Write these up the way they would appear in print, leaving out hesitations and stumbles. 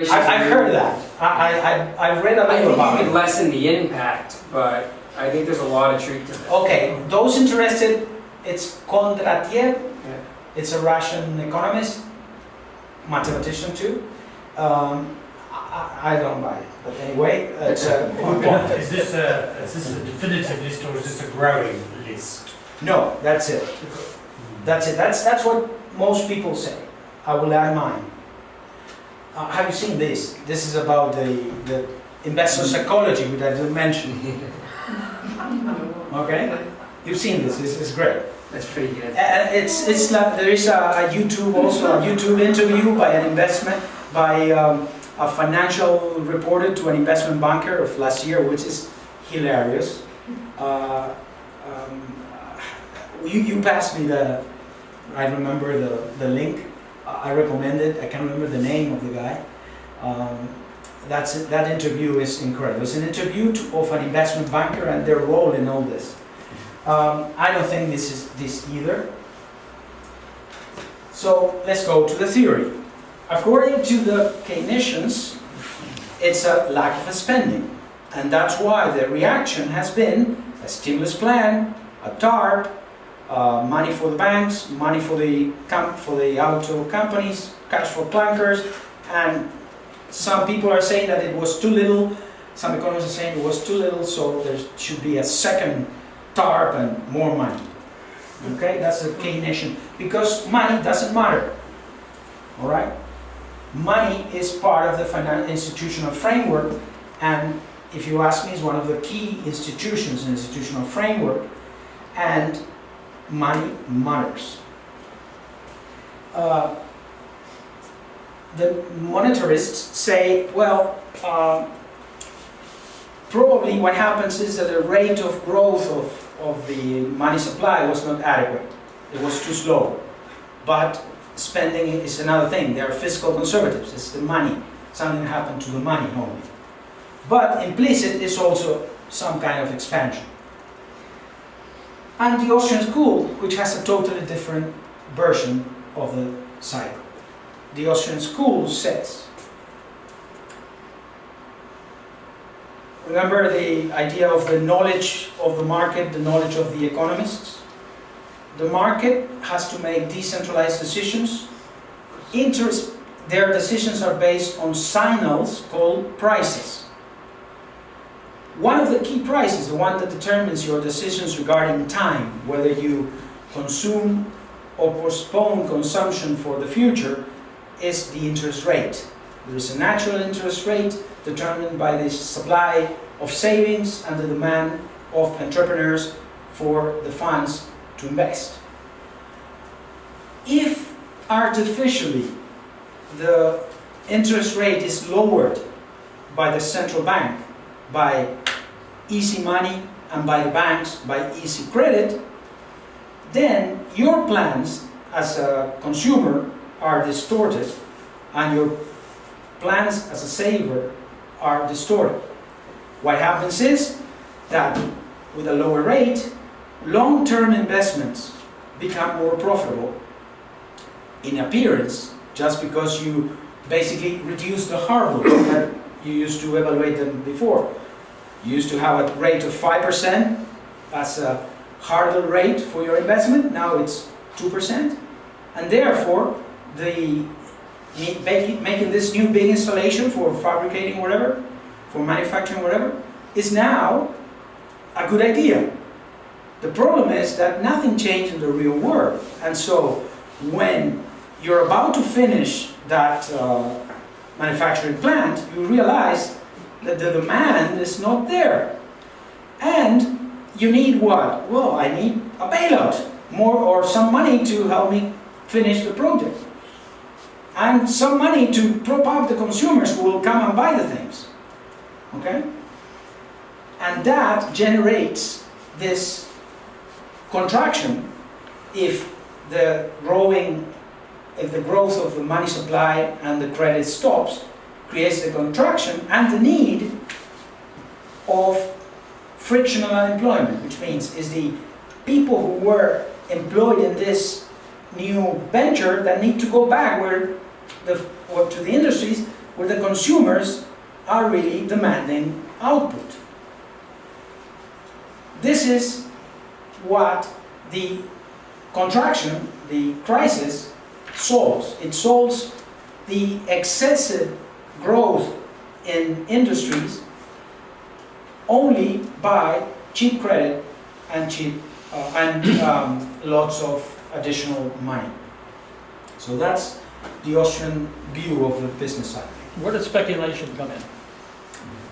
I've heard that. I've read a I little think about you it. could lessen the impact, but I think there's a lot of truth to that. Okay, those interested, it's Kondratiev. Yeah. It's a Russian economist, mathematician too. I don't buy it, but anyway, it's a good point. Is this a definitive list or is this a growing list? No, that's it. That's it. That's what most people say. I will add mine. Have you seen this? This is about the investor psychology, which I didn't mention. Okay, you've seen this. This is great. That's pretty good. It's like there is a YouTube interview by a financial reporter to an investment banker of last year, which is hilarious. You passed me I remember the link. I recommend it. I can't remember the name of the guy. That interview is incredible. It's an interview of an investment banker and their role in all this. I don't think this is this either. So let's go to the theory. According to the Keynesians, it's a lack of spending, and that's why the reaction has been a stimulus plan, a TARP, money for the banks, money for the auto companies, cash for clankers, and some people are saying that it was too little. Some economists are saying it was too little, so there should be a second TARP and more money. Okay, that's the Keynesian, because money doesn't matter. All right, money is part of the institutional framework, and if you ask me, it's one of the key institutions in the institutional framework, and money matters. The monetarists say, well, probably what happens is that the rate of growth of the money supply was not adequate. It was too slow. But spending is another thing. They are fiscal conservatives. It's the money. Something happened to the money only. But implicit is also some kind of expansion. And the Austrian school, which has a totally different version of the cycle. The Austrian school says, remember the idea of the knowledge of the market, the knowledge of the economists? The market has to make decentralized decisions. Their decisions are based on signals called prices. One of the key prices, the one that determines your decisions regarding time, whether you consume or postpone consumption for the future, is the interest rate. There is a natural interest rate determined by the supply of savings and the demand of entrepreneurs for the funds to invest. If artificially the interest rate is lowered by the central bank, by easy money, and by the banks by easy credit, then your plans as a consumer are distorted, and your plans as a saver are distorted. What happens is that with a lower rate, long-term investments become more profitable in appearance, just because you basically reduce the hurdle that you used to evaluate them before. You used to have a rate of 5% as a hurdle rate for your investment. Now it's 2%, and therefore making this new big installation for fabricating whatever, for manufacturing whatever, is now a good idea. The problem is that nothing changed in the real world, and so when you're about to finish that manufacturing plant, you realize that the demand is not there. And you need what? Well, I need a bailout, more or some money to help me finish the project. And some money to prop up the consumers who will come and buy the things. Okay? And that generates this contraction if the growth of the money supply and the credit stops, creates the contraction and the need of frictional unemployment, which means is the people who were employed in this new venture that need to go back to the industries where the consumers are really demanding output. This is what the contraction, the crisis, solves. It solves the excessive growth in industries only by cheap credit and lots of additional money. So that's the Austrian view of the business side. Where did speculation come in?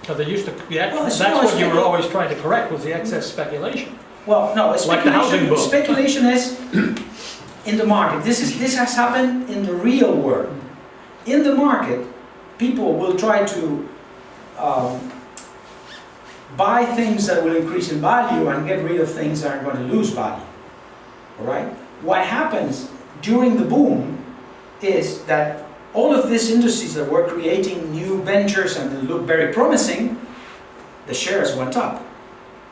Because there used to be, Well, that's it's what you were specul- always trying to correct, was the excess speculation. Well, no, Like the housing boom. speculation is in the market. This has happened in the real world. In the market, people will try to buy things that will increase in value and get rid of things that are going to lose value. All right? What happens during the boom is that all of these industries that were creating new ventures and they look very promising, the shares went up.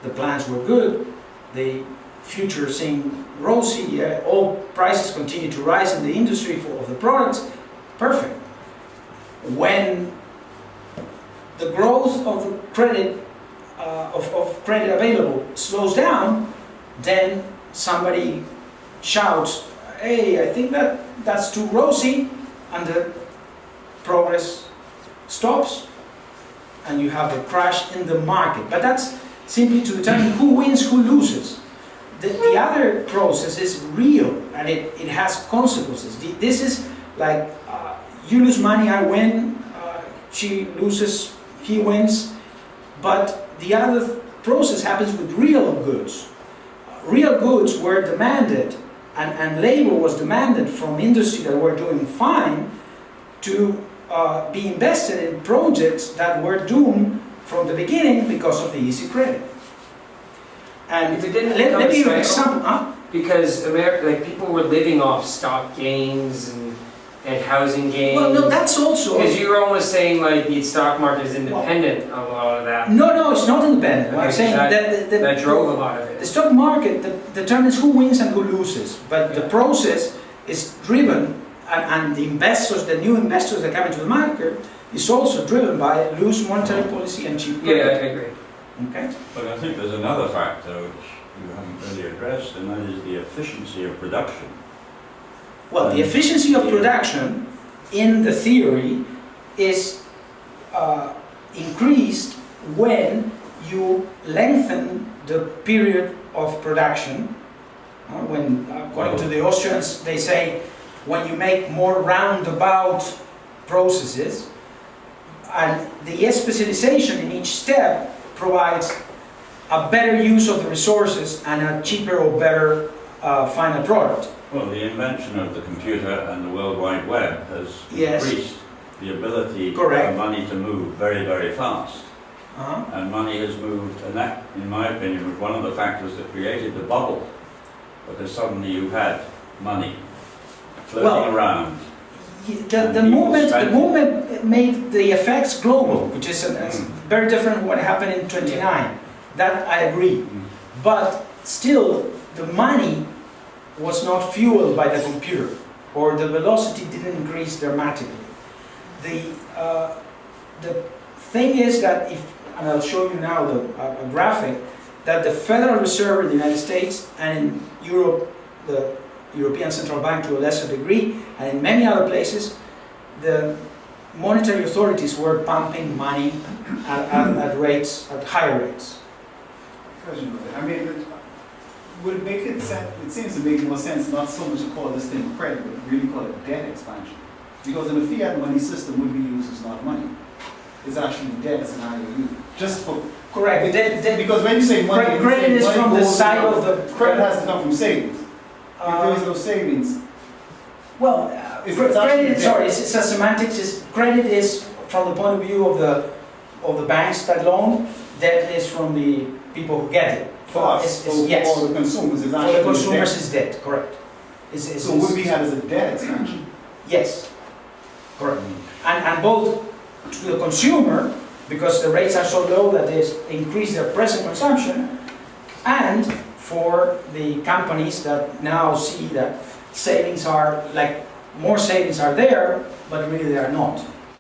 The plans were good. The future seemed rosy. All prices continue to rise in the industry of the products. Perfect. When the growth of the credit of credit available slows down, then somebody shouts, "Hey, I think that's too rosy," and the progress stops, and you have a crash in the market. But that's simply to determine who wins, who loses. The other process is real, and it has consequences. This is like, you lose money, I win, she loses, he wins. But the other process happens with real goods. Real goods were demanded, and labor was demanded from industry that were doing fine to be invested in projects that were doomed from the beginning because of the easy credit. And If it didn't let me give you an become example. Because people were living off stock gains and housing gains. Well, no, that's also... Because you were almost saying like the stock market is independent of a lot of that. No, it's not independent. Okay, I'm saying that drove a lot of the it. stock market determines who wins and who loses, but the process is driven, and the investors, the new investors that come into the market, is also driven by loose monetary policy and cheap Yeah, I credit. agree. Okay? But I think there's another factor which you haven't really addressed, and that is the efficiency of production. Well, the efficiency of production, in the theory, is increased when you lengthen the period of production. When, according to the Austrians, they say when you make more roundabout processes, and the specialization in each step provides a better use of the resources and a cheaper or better final product. Well, the invention of the computer and the World Wide Web has Yes. increased the ability Correct. for money to move very, very fast. Uh-huh. And money has moved, and that, in my opinion, was one of the factors that created the bubble. Because suddenly you had money floating Well, around. The movement made the effects global, which is very different from what happened in '29. That I agree. But still, the money was not fueled by the computer, or the velocity didn't increase dramatically. The thing is that and I'll show you now a graphic, that the Federal Reserve in the United States and in Europe, the European Central Bank to a lesser degree, and in many other places, the monetary authorities were pumping money at higher rates. Question. I mean, would it make it sense? It seems to make more sense not so much to call this thing credit, but really call it debt expansion. Because in a fiat money system, what we use is not money. It's actually debt as an IOU. Just for Correct. because when you say money, Credit is from the side of the credit has to come from savings. If there is no savings, Well, If it's actually credit. debt. Sorry, it's a semantics. Credit is from the point of view of the banks that loan. Debt is from the people who get it. for us, Yes. for the consumers, it's For actually the consumers, debt. is debt. Correct. So what we had is a debt expansion. Yes. Correct. And both to the consumer, because the rates are so low that they increase their present consumption, and for the companies that now see that savings are, like, more savings are there, but really they are not.